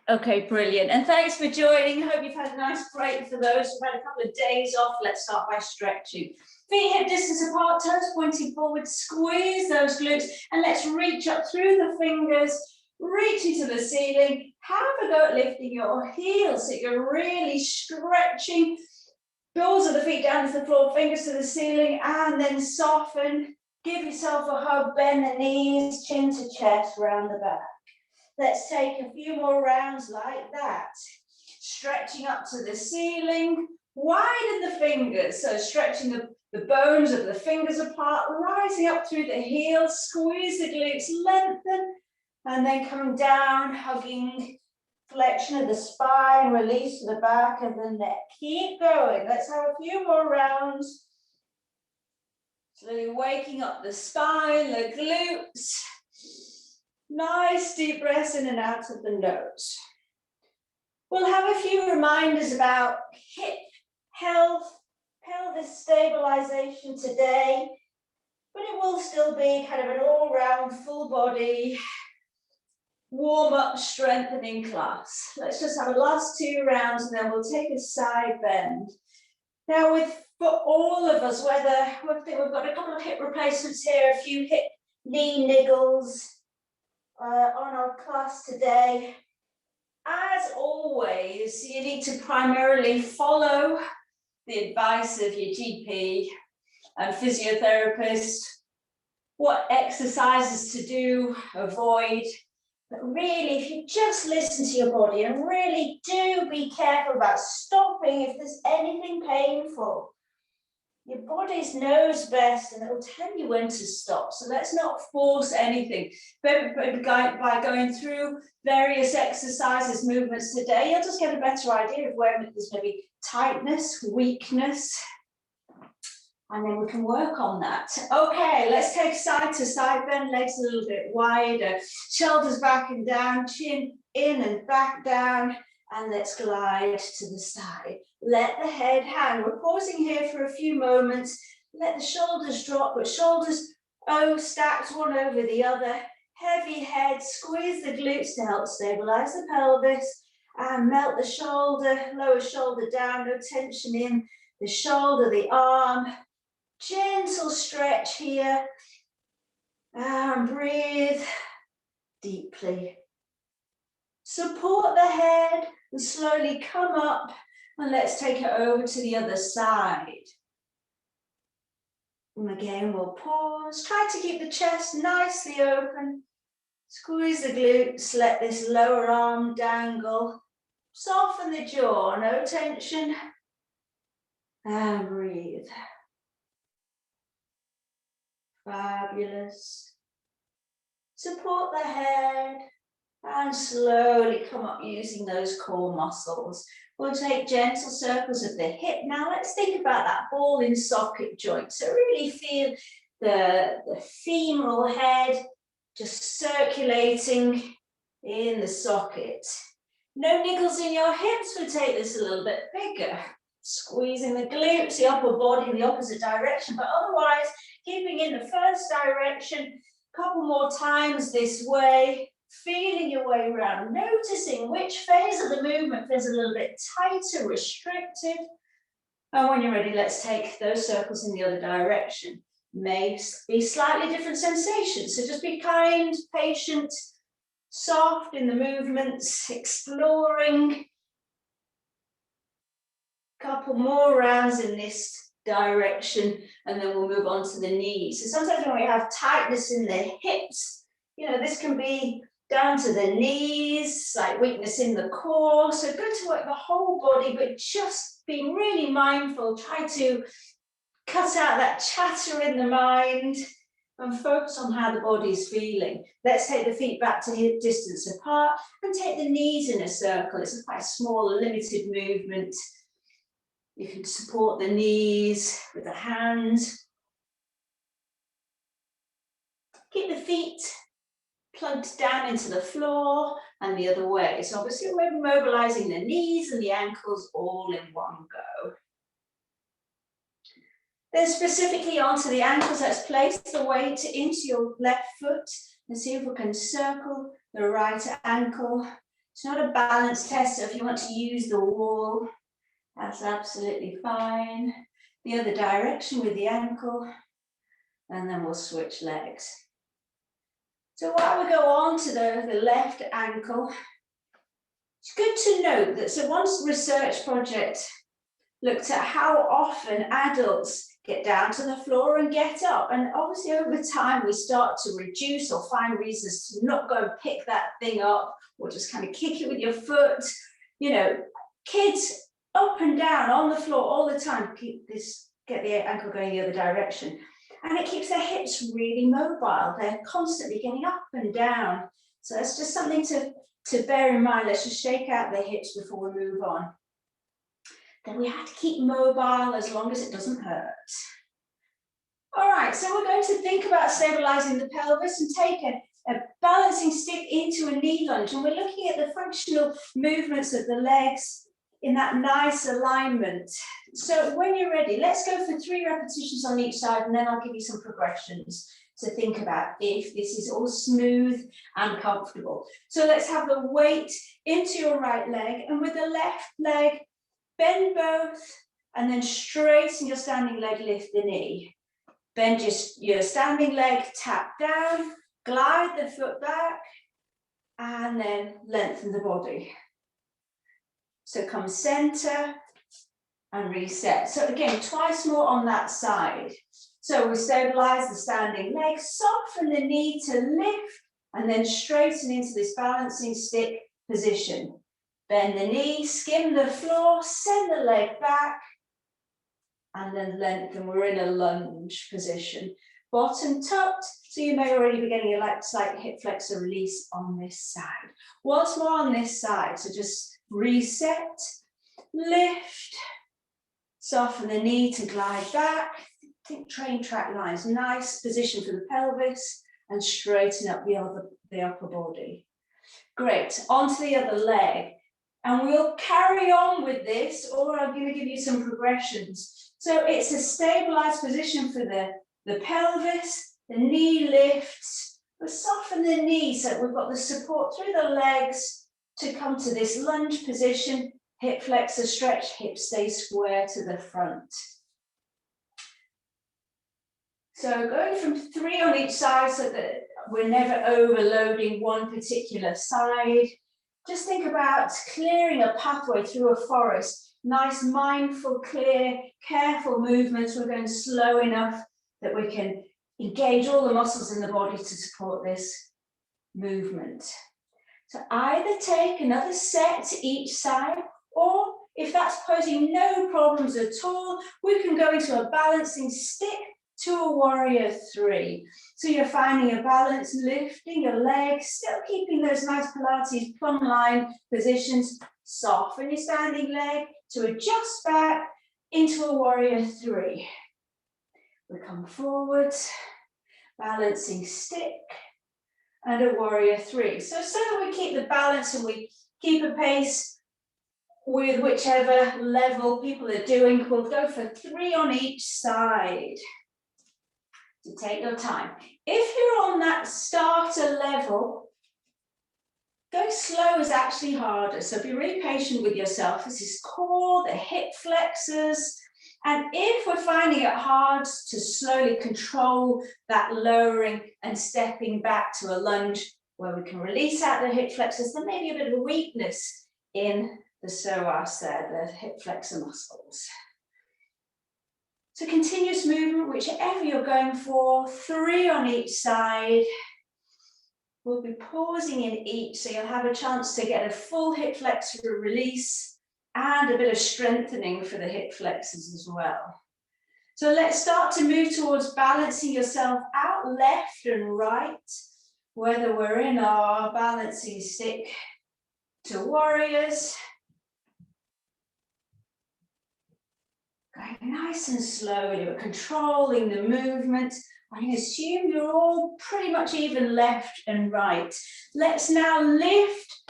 Okay, brilliant. And thanks for joining. Hope you've had a nice break. For those who've had a couple of days off, let's start by stretching. Feet hip distance apart, toes pointing forward, squeeze those glutes, and let's reach up through the fingers, reaching to the ceiling. Have a go at lifting your heels so you're really stretching. Balls of the feet down to the floor, fingers to the ceiling, and then soften. Give yourself a hug, bend the knees, chin to chest, round the back. Let's take a few more rounds like that. Stretching up to the ceiling, widen the fingers, so stretching the bones of the fingers apart, rising up through the heels, squeeze the glutes, lengthen, and then coming down, hugging, flexion of the spine, release to the back of the neck. Keep going. Let's have a few more rounds. Slowly waking up the spine, the glutes. Nice deep breaths in and out of the nose. We'll have a few reminders about hip health, pelvis stabilization today, but it will still be kind of an all-round full body warm-up strengthening class. Let's just have a last 2 rounds and then we'll take a side bend. Now for all of us, whether we've got a couple of hip replacements here, a few hip knee niggles on our class today. As always, you need to primarily follow the advice of your GP and physiotherapist, what exercises to do, avoid. But really, if you just listen to your body and really do be careful about stopping if there's anything painful. Your body knows best and it will tell you when to stop. So let's not force anything. But by going through various exercises, movements today, you'll just get a better idea of where there's maybe tightness, weakness, and then we can work on that. Okay, let's take side to side bend, legs a little bit wider, shoulders back and down, chin in and back down, and let's glide to the side. Let the head hang. We're pausing here for a few moments. Let the shoulders drop, but shoulders stacked one over the other. Heavy head, squeeze the glutes to help stabilize the pelvis, and melt the shoulder, lower shoulder down, no tension in the shoulder, the arm. Gentle stretch here, and breathe deeply. Support the head and slowly come up, and let's take it over to the other side. And again, we'll pause. Try to keep the chest nicely open. Squeeze the glutes, let this lower arm dangle. Soften the jaw, no tension. And breathe. Fabulous. Support the head. And slowly come up using those core muscles. We'll take gentle circles of the hip. Now let's think about that ball in socket joint. So really feel the femoral head just circulating in the socket. No niggles in your hips. We'll take this a little bit bigger. Squeezing the glutes, the upper body in the opposite direction, but otherwise keeping in the first direction. A couple more times this way. Feeling your way around, noticing which phase of the movement feels a little bit tighter, restricted. And when you're ready, let's take those circles in the other direction. May be slightly different sensations, so just be kind, patient, soft in the movements, exploring. Couple more rounds in this direction, and then we'll move on to the knees. So sometimes when we have tightness in the hips, this can be down to the knees, like weakness in the core. So good to work the whole body, but just being really mindful. Try to cut out that chatter in the mind and focus on how the body's feeling. Let's take the feet back to hip distance apart and take the knees in a circle. It's a quite small, limited movement. You can support the knees with the hands. Keep the feet plugged down into the floor and the other way. So obviously we're mobilizing the knees and the ankles all in one go. Then specifically onto the ankles, let's place the weight into your left foot and see if we can circle the right ankle. It's not a balance test, so if you want to use the wall, that's absolutely fine. The other direction with the ankle, and then we'll switch legs. So while we go on to the left ankle, it's good to note that, so one research project looked at how often adults get down to the floor and get up. And obviously over time, we start to reduce or find reasons to not go and pick that thing up or just kind of kick it with your foot. You know, kids up and down on the floor all the time, get the ankle going the other direction. And it keeps their hips really mobile. They're constantly getting up and down. So that's just something to bear in mind. Let's just shake out the hips before we move on. Then we have to keep mobile as long as it doesn't hurt. All right, so we're going to think about stabilizing the pelvis and take a balancing stick into a knee lunge. And we're looking at the functional movements of the legs in that nice alignment. So when you're ready, let's go for 3 repetitions on each side, and then I'll give you some progressions to think about if this is all smooth and comfortable. So let's have the weight into your right leg, and with the left leg, bend both, and then straighten your standing leg, lift the knee. Bend your standing leg, tap down, glide the foot back, and then lengthen the body. So come center and reset. So again, twice more on that side. So we stabilize the standing leg, soften the knee to lift, and then straighten into this balancing stick position. Bend the knee, skim the floor, send the leg back, and then lengthen. We're in a lunge position. Bottom tucked, so you may already be getting a slight hip flexor release on this side. Once more on this side, so just reset, lift, soften the knee to glide back. Think train track lines, nice position for the pelvis, and straighten up the upper body. Great, onto the other leg. And we'll carry on with this, or I'm going to give you some progressions. So it's a stabilized position for the pelvis, the knee lifts, we soften the knee so we've got the support through the legs to come to this lunge position, hip flexor stretch, hips stay square to the front. So going from 3 on each side so that we're never overloading one particular side. Just think about clearing a pathway through a forest. Nice, mindful, clear, careful movements. We're going slow enough that we can engage all the muscles in the body to support this movement. So either take another set each side, or if that's posing no problems at all, we can go into a balancing stick to a warrior 3. So you're finding a balance, lifting your legs, still keeping those nice Pilates plumb line positions. Soften your standing leg to adjust back into a warrior 3. We come forward, balancing stick, and a warrior 3. So that we keep the balance and we keep a pace with whichever level people are doing. We'll go for 3 on each side. To take your time. If you're on that starter level, going slow is actually harder. So be really patient with yourself. This is core, the hip flexors. And if we're finding it hard to slowly control that lowering and stepping back to a lunge where we can release out the hip flexors, there may be a bit of a weakness in the psoas there, the hip flexor muscles. So continuous movement, whichever you're going for, 3 on each side. We'll be pausing in each, so you'll have a chance to get a full hip flexor release and a bit of strengthening for the hip flexors as well. So let's start to move towards balancing yourself out left and right, whether we're in our balancing stick to warriors. Going nice and slowly, we're controlling the movement. I assume you're all pretty much even left and right. Let's now lift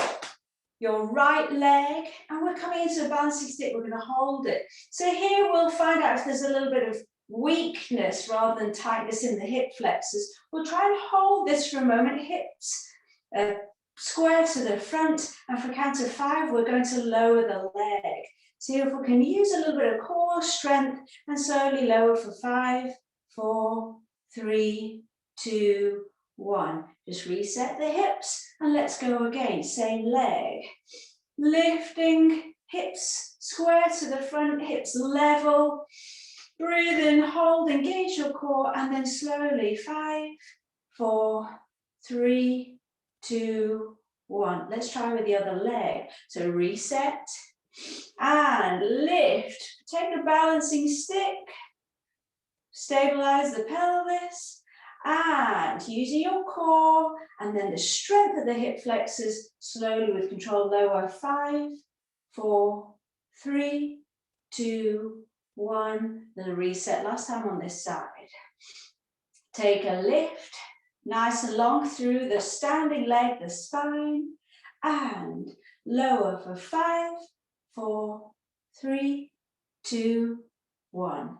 your right leg, and we're coming into a balancing stick. We're going to hold it. So here we'll find out if there's a little bit of weakness rather than tightness in the hip flexors. We'll try and hold this for a moment. Hips square to the front, and for a count of 5, we're going to lower the leg. See if we can use a little bit of core strength and slowly lower for 5, 4, 3, 2, 1. Just reset the hips and let's go again. Same leg. Lifting, hips square to the front, hips level. Breathe in, hold, engage your core, and then slowly 5, 4, 3, 2, 1. Let's try with the other leg. So reset and lift. Take a balancing stick. Stabilize the pelvis. And using your core and then the strength of the hip flexors, slowly with control, lower 5, 4, 3, 2, 1. Then reset last time on this side. Take a lift, nice and long through the standing leg, the spine, and lower for 5, 4, 3, 2, 1.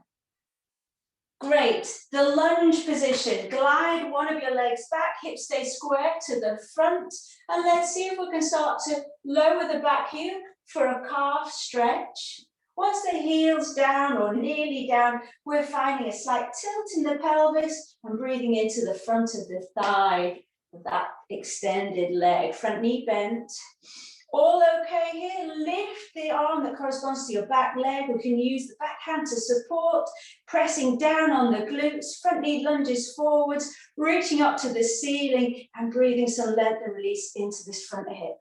Great, the lunge position. Glide one of your legs back, hips stay square to the front. And let's see if we can start to lower the back heel for a calf stretch. Once the heel's down or nearly down, we're finding a slight tilt in the pelvis and breathing into the front of the thigh of that extended leg. Front knee bent. All okay here, lift the arm that corresponds to your back leg. We can use the back hand to support, pressing down on the glutes, front knee lunges forwards, reaching up to the ceiling and breathing some length and release into this front hip.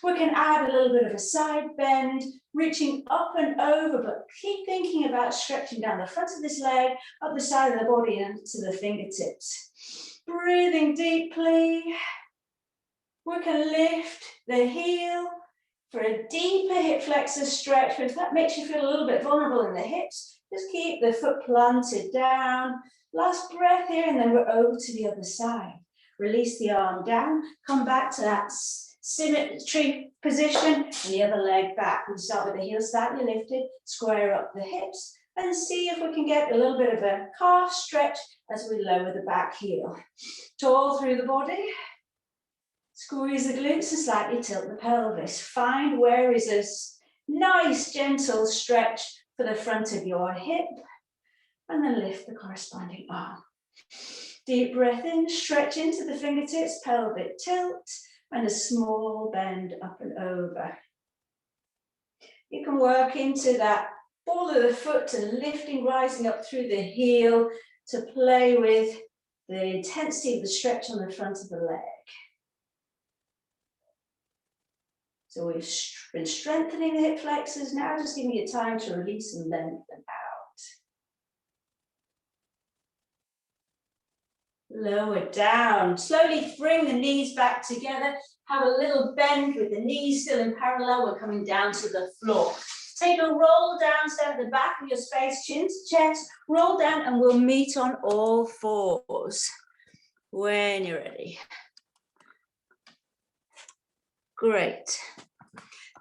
We can add a little bit of a side bend, reaching up and over, but keep thinking about stretching down the front of this leg, up the side of the body and to the fingertips. Breathing deeply. We can lift the heel for a deeper hip flexor stretch. But if that makes you feel a little bit vulnerable in the hips, just keep the foot planted down. Last breath here, and then we're over to the other side. Release the arm down, come back to that symmetry position, and the other leg back. We start with the heel slightly lifted, square up the hips, and see if we can get a little bit of a calf stretch as we lower the back heel. Tall through the body. Squeeze the glutes and slightly tilt the pelvis. Find where is a nice gentle stretch for the front of your hip. And then lift the corresponding arm. Deep breath in, stretch into the fingertips, pelvic tilt, and a small bend up and over. You can work into that ball of the foot and lifting, rising up through the heel to play with the intensity of the stretch on the front of the leg. So we've been strengthening the hip flexors, now just giving you time to release and lengthen out. Lower down, slowly bring the knees back together, have a little bend with the knees still in parallel, we're coming down to the floor. Take a roll down, stand at the back of your space, chin to chest, roll down and we'll meet on all fours when you're ready. Great.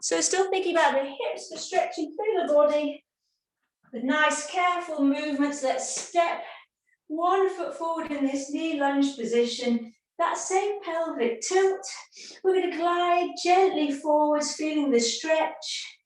So still thinking about the hips, but stretching through the body with nice, careful movements. Let's step one foot forward in this knee lunge position. That same pelvic tilt. We're going to glide gently forwards, feeling the stretch.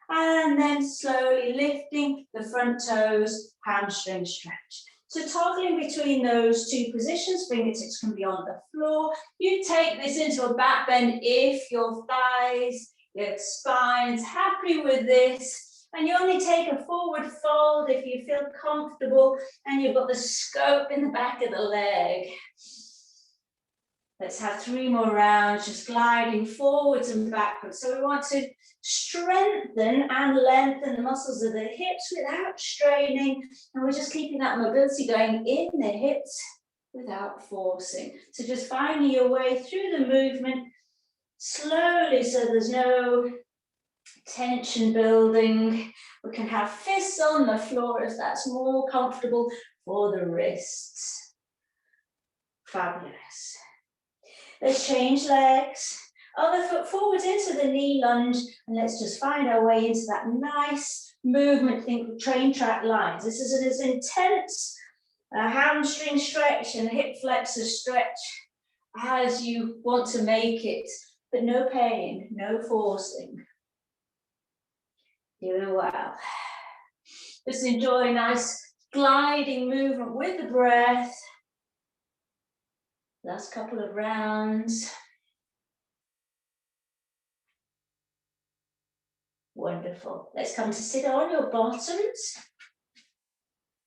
And then slowly lifting the front toes, hamstring stretch. So toggling between those two positions, fingertips can be on the floor. You take this into a back bend if your thighs, your spine's happy with this. And you only take a forward fold if you feel comfortable and you've got the scope in the back of the leg. Let's have 3 more rounds, just gliding forwards and backwards. So we want to strengthen and lengthen the muscles of the hips without straining. And we're just keeping that mobility going in the hips without forcing. So just finding your way through the movement slowly so there's no tension building. We can have fists on the floor if that's more comfortable for the wrists. Fabulous. Let's change legs. Other foot forwards into the knee lunge, and let's just find our way into that nice movement. Think train track lines. This is as intense a hamstring stretch and hip flexor stretch as you want to make it. but no pain, no forcing. Doing well. Just enjoy a nice gliding movement with the breath. Last couple of rounds. Wonderful. Let's come to sit on your bottoms.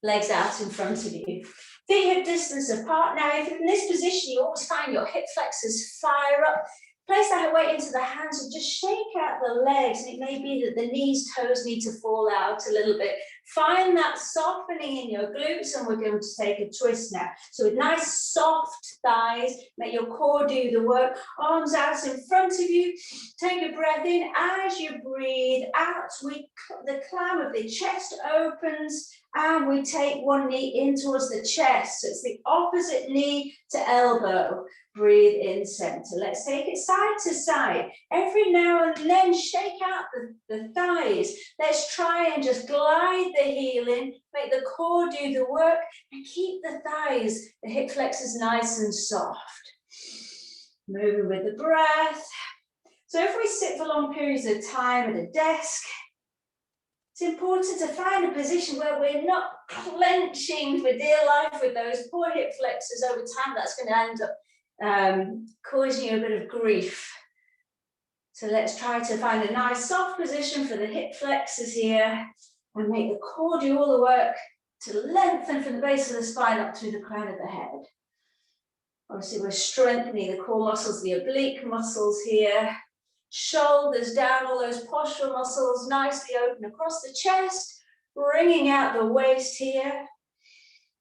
Legs out in front of you. Feet hip distance apart. Now, if in this position you always find your hip flexors fire up, place that weight into the hands and just shake out the legs. And it may be that the knees, toes need to fall out a little bit. Find that softening in your glutes, and we're going to take a twist now. So with nice soft thighs, let your core do the work. Arms out in front of you. Take a breath in. As you breathe out, the clam of the chest opens, and we take one knee in towards the chest. So it's the opposite knee to elbow. Breathe in center. Let's take it side to side. Every now and then, shake out the thighs. Let's try and just glide the heel in, make the core do the work, and keep the thighs, the hip flexors nice and soft. Moving with the breath. So if we sit for long periods of time at a desk, it's important to find a position where we're not clenching for dear life with those poor hip flexors over time. That's going to end up causing you a bit of grief. So let's try to find a nice soft position for the hip flexors here and make the core do all the work to lengthen from the base of the spine up through the crown of the head. Obviously, we're strengthening the core muscles, the oblique muscles here. Shoulders down, all those postural muscles nicely open across the chest, bringing out the waist here.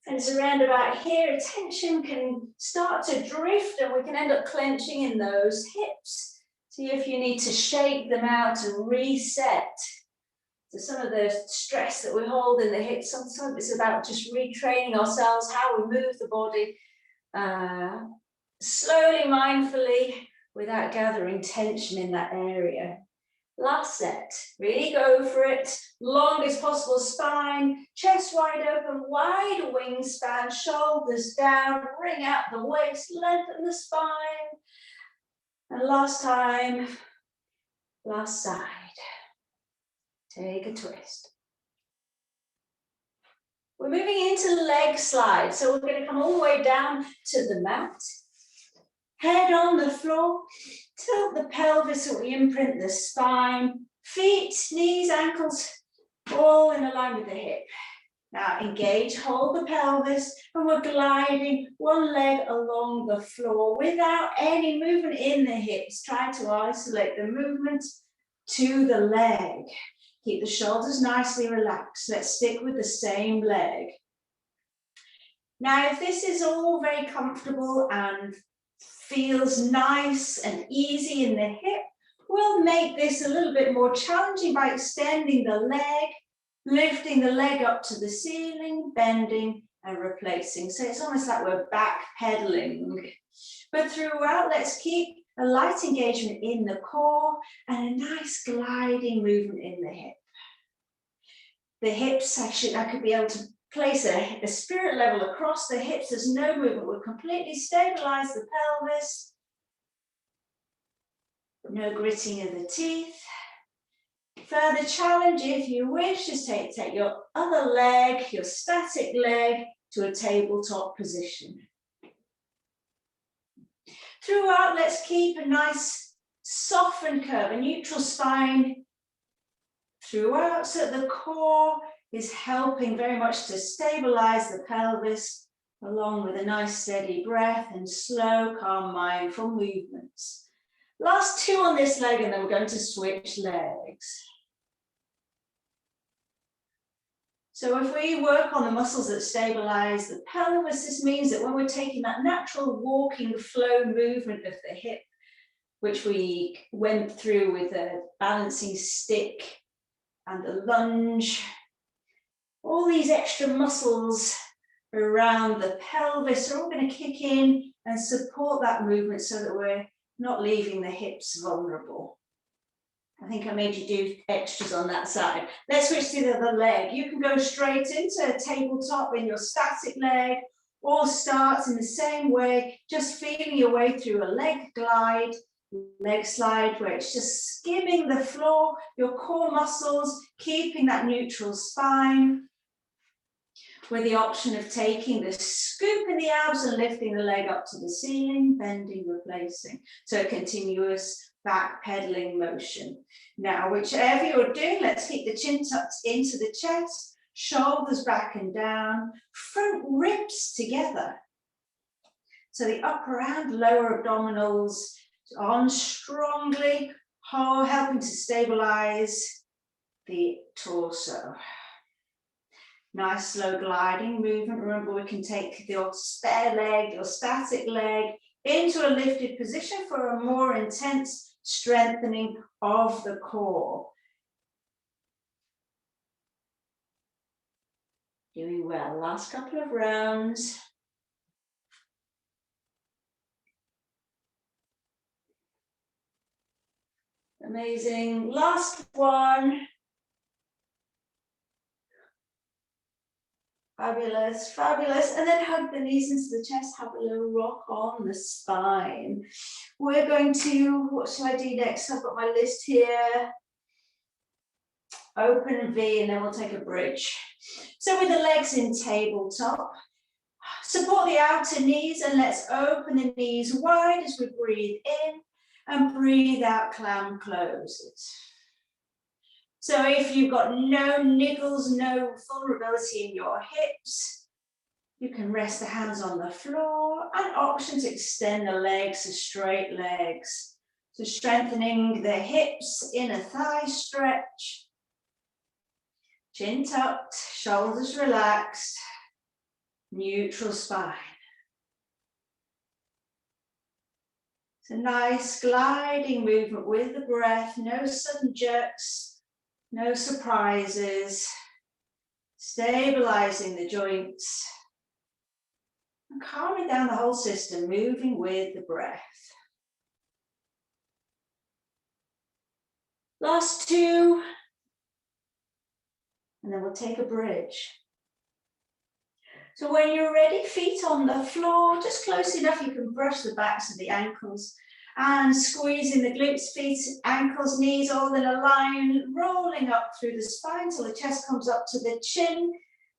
And it's around about here, tension can start to drift and we can end up clenching in those hips. See if you need to shake them out and reset. So some of the stress that we hold in the hips, sometimes it's about just retraining ourselves, how we move the body, slowly, mindfully, without gathering tension in that area. Last set, really go for it. Longest possible spine, chest wide open, wide wingspan, shoulders down, bring out the waist, lengthen the spine. And last time, last side. Take a twist. We're moving into leg slide. So we're going to come all the way down to the mat. Head on the floor. Tilt the pelvis so we imprint the spine. Feet, knees, ankles, all in line with the hip. Now engage, hold the pelvis, and we're gliding one leg along the floor without any movement in the hips. Try to isolate the movement to the leg. Keep the shoulders nicely relaxed. Let's stick with the same leg. Now, if this is all very comfortable and feels nice and easy in the hip, we'll make this a little bit more challenging by extending the leg, lifting the leg up to the ceiling, bending and replacing. So it's almost like we're back pedaling. But throughout, let's keep a light engagement in the core and a nice gliding movement in the hip. The hips, I could be able to place a spirit level across the hips. There's no movement. We'll completely stabilize the pelvis. No gritting of the teeth. Further challenge, if you wish, is take your other leg, your static leg, to a tabletop position. Throughout, let's keep a nice softened curve, a neutral spine throughout, so the core is helping very much to stabilize the pelvis, along with a nice steady breath and slow, calm, mindful movements. Last two on this leg, and then we're going to switch legs. So if we work on the muscles that stabilize the pelvis, this means that when we're taking that natural walking flow movement of the hip, which we went through with a balancing stick and the lunge, all these extra muscles around the pelvis are all going to kick in and support that movement so that we're not leaving the hips vulnerable. I think I made you do extras on that side. Let's switch to the other leg. You can go straight into a tabletop in your static leg, or start in the same way, just feeling your way through a leg glide, leg slide where it's just skimming the floor, your core muscles, keeping that neutral spine, with the option of taking the scoop in the abs and lifting the leg up to the ceiling, bending, replacing. So a continuous back pedaling motion. Now, whichever you're doing, let's keep the chin tucked into the chest, shoulders back and down, front ribs together. So the upper and lower abdominals on strongly, helping to stabilize the torso. Nice slow gliding movement. Remember, we can take your spare leg, your static leg, into a lifted position for a more intense strengthening of the core. Doing well. Last couple of rounds. Amazing. Last one. Fabulous, fabulous. And then hug the knees into the chest, have a little rock on the spine. We're going to, what shall I do next? I've got my list here. Open V, and then we'll take a bridge. So with the legs in tabletop, support the outer knees and let's open the knees wide as we breathe in and breathe out, clam closes. So if you've got no niggles, no vulnerability in your hips, you can rest the hands on the floor, and option to extend the legs to straight legs. So strengthening the hips, inner thigh stretch, chin tucked, shoulders relaxed, neutral spine. So nice gliding movement with the breath, no sudden jerks, no surprises, stabilizing the joints, and calming down the whole system, moving with the breath. Last two, and then we'll take a bridge. So when you're ready, feet on the floor, just close enough you can brush the backs of the ankles, and squeezing the glutes, feet, ankles, knees all in a line, rolling up through the spine till the chest comes up to the chin.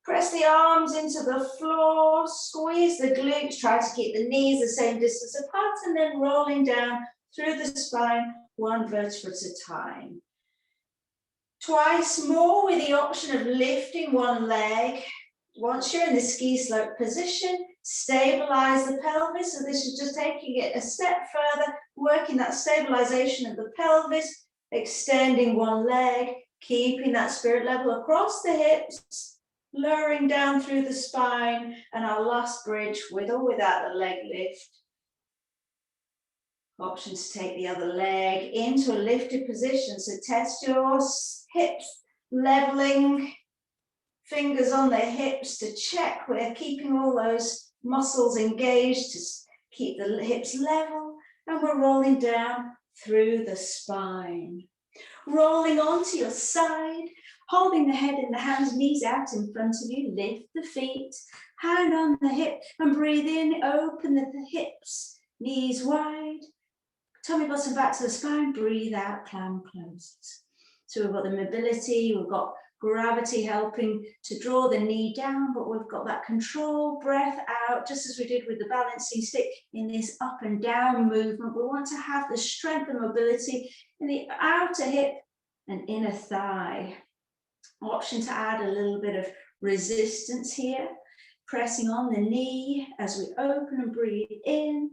Press the arms into the floor, squeeze the glutes, try to keep the knees the same distance apart, and then rolling down through the spine, one vertebra at a time. Twice more with the option of lifting one leg. Once you're in the ski slope position, stabilize the pelvis. So this is just taking it a step further, working that stabilization of the pelvis, extending one leg, keeping that spirit level across the hips, lowering down through the spine, and our last bridge with or without the leg lift. Option to take the other leg into a lifted position. So test your hips, leveling, fingers on the hips to check we're keeping all those muscles engaged to keep the hips level, and we're rolling down through the spine. Rolling onto your side, holding the head in the hands, knees out in front of you, lift the feet, hand on the hip, and breathe in, open the hips, knees wide, tummy bottom back to the spine, breathe out, clam closes. So we've got the mobility, we've got gravity helping to draw the knee down, but we've got that control, breath out, just as we did with the balancing stick in this up and down movement. We want to have the strength and mobility in the outer hip and inner thigh. Option to add a little bit of resistance here, pressing on the knee as we open and breathe in,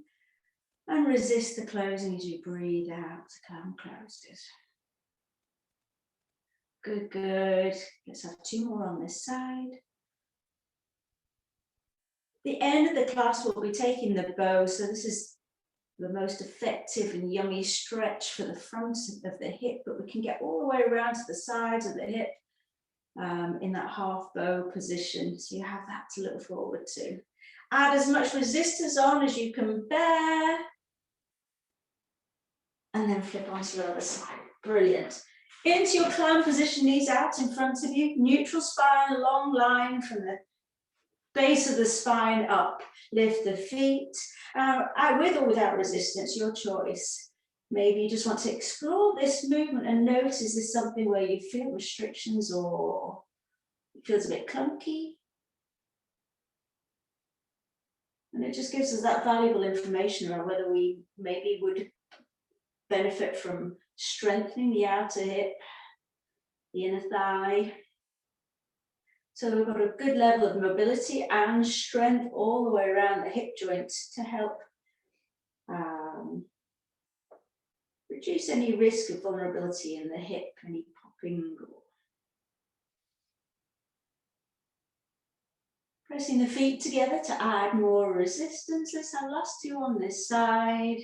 and resist the closing as you breathe out to clam closes. Good, good. Let's have two more on this side. The end of the class will be taking the bow. So this is the most effective and yummy stretch for the front of the hip, but we can get all the way around to the sides of the hip in that half bow position. So you have that to look forward to. Add as much resistance on as you can bear. And then flip onto the other side. Brilliant. Into your clam position, knees out in front of you, neutral spine, long line from the base of the spine up. Lift the feet, with or without resistance, your choice. Maybe you just want to explore this movement and notice, is this something where you feel restrictions or it feels a bit clunky? And it just gives us that valuable information around whether we maybe would benefit from strengthening the outer hip, the inner thigh. So we've got a good level of mobility and strength all the way around the hip joints to help reduce any risk of vulnerability in the hip, any popping or pressing the feet together to add more resistance. Let's have last two on this side.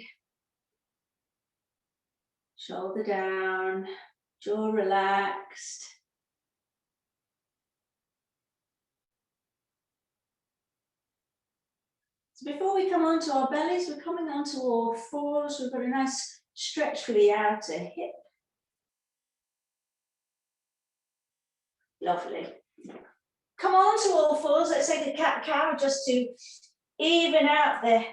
Shoulder down, jaw relaxed. So before we come onto our bellies, we're coming onto all fours. We've got a nice stretch for the outer hip. Lovely. Come on to all fours. Let's take a cat-cow just to even out the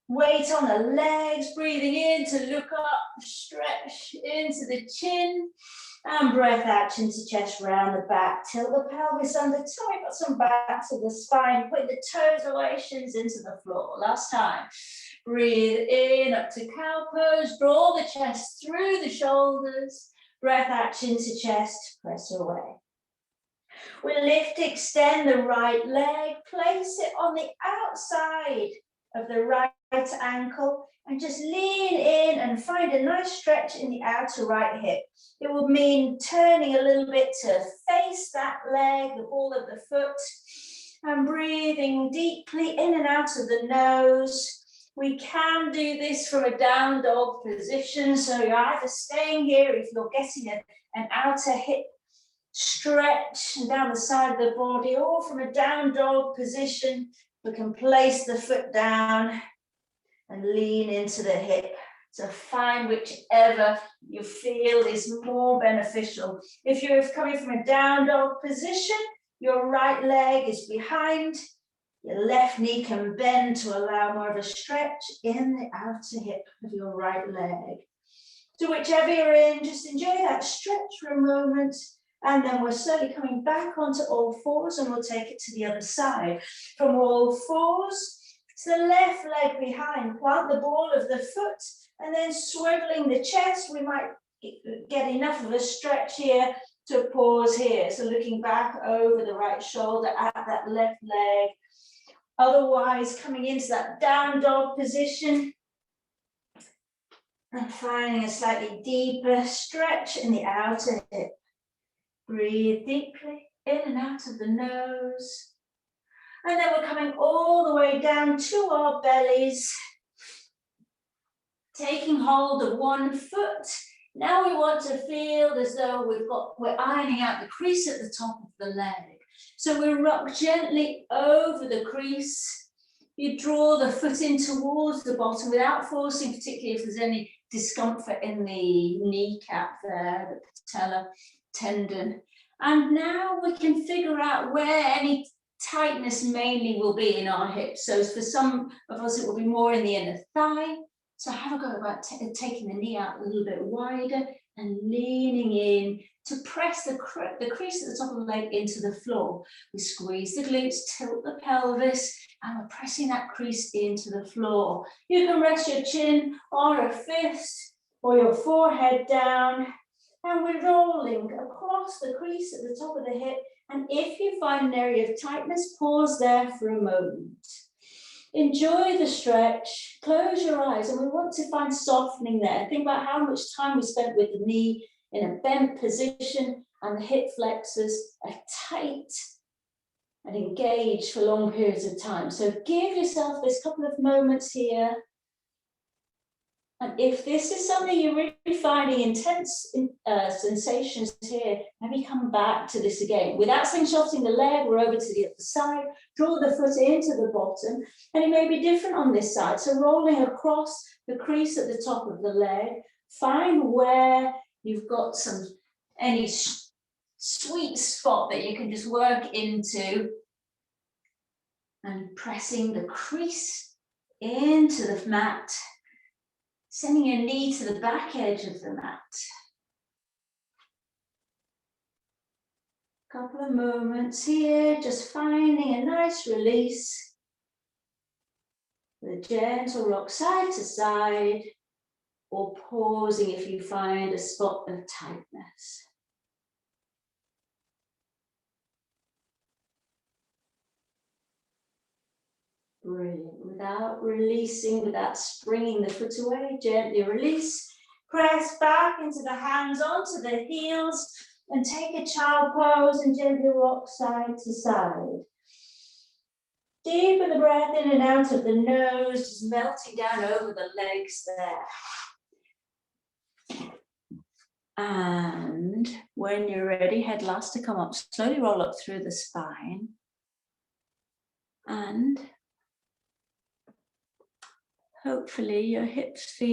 weight on the legs. Breathing in to look up, stretch into the chin. And breath out, chin to chest, round the back. Tilt the pelvis under, tummy, got some back to the spine. Put the toes away, shins into the floor. Last time. Breathe in, up to cow pose. Draw the chest through the shoulders. Breath out, chin to chest, press away. We lift, extend the right leg, place it on the outside of the right ankle, and just lean in and find a nice stretch in the outer right hip. It will mean turning a little bit to face that leg, the ball of the foot, and breathing deeply in and out of the nose. We can do this from a down dog position, so you're either staying here if you're getting an outer hip stretch down the side of the body, or from a down dog position, we can place the foot down and lean into the hip to find whichever you feel is more beneficial. If you're coming from a down dog position, your right leg is behind, your left knee can bend to allow more of a stretch in the outer hip of your right leg. So whichever you're in, just enjoy that stretch for a moment. And then we're slowly coming back onto all fours, and we'll take it to the other side. From all fours to the left leg behind, plant the ball of the foot, and then swiveling the chest. We might get enough of a stretch here to pause here. So looking back over the right shoulder at that left leg. Otherwise, coming into that down dog position and finding a slightly deeper stretch in the outer hip. Breathe deeply in and out of the nose. And then we're coming all the way down to our bellies, taking hold of one foot. Now we want to feel as though we're ironing out the crease at the top of the leg. So we rock gently over the crease. You draw the foot in towards the bottom without forcing, particularly if there's any discomfort in the kneecap there, the patella tendon. And now we can figure out where any tightness mainly will be in our hips. So for some of us, it will be more in the inner thigh. So have a go about taking the knee out a little bit wider and leaning in to press the crease at the top of the leg into the floor. We squeeze the glutes, tilt the pelvis, and we're pressing that crease into the floor. You can rest your chin on a fist or your forehead down, and we're rolling across the crease at the top of the hip. And if you find an area of tightness, pause there for a moment. Enjoy the stretch, close your eyes, and we want to find softening there. Think about how much time we spent with the knee in a bent position and the hip flexors are tight and engaged for long periods of time. So give yourself this couple of moments here. And if this is something you're really finding intense sensations here, maybe come back to this again. Without slingshotting the leg, we're over to the other side. Draw the foot into the bottom, and it may be different on this side. So rolling across the crease at the top of the leg, find where you've got any sweet spot that you can just work into, and pressing the crease into the mat. Sending your knee to the back edge of the mat. Couple of moments here, just finding a nice release. With a gentle rock side to side, or pausing if you find a spot of tightness. Brilliant. Without releasing, without springing the foot away, gently release. Press back into the hands onto the heels and take a child pose and gently rock side to side. Deepen the breath in and out of the nose, just melting down over the legs there. And when you're ready, head last to come up, slowly roll up through the spine. And hopefully your hips feel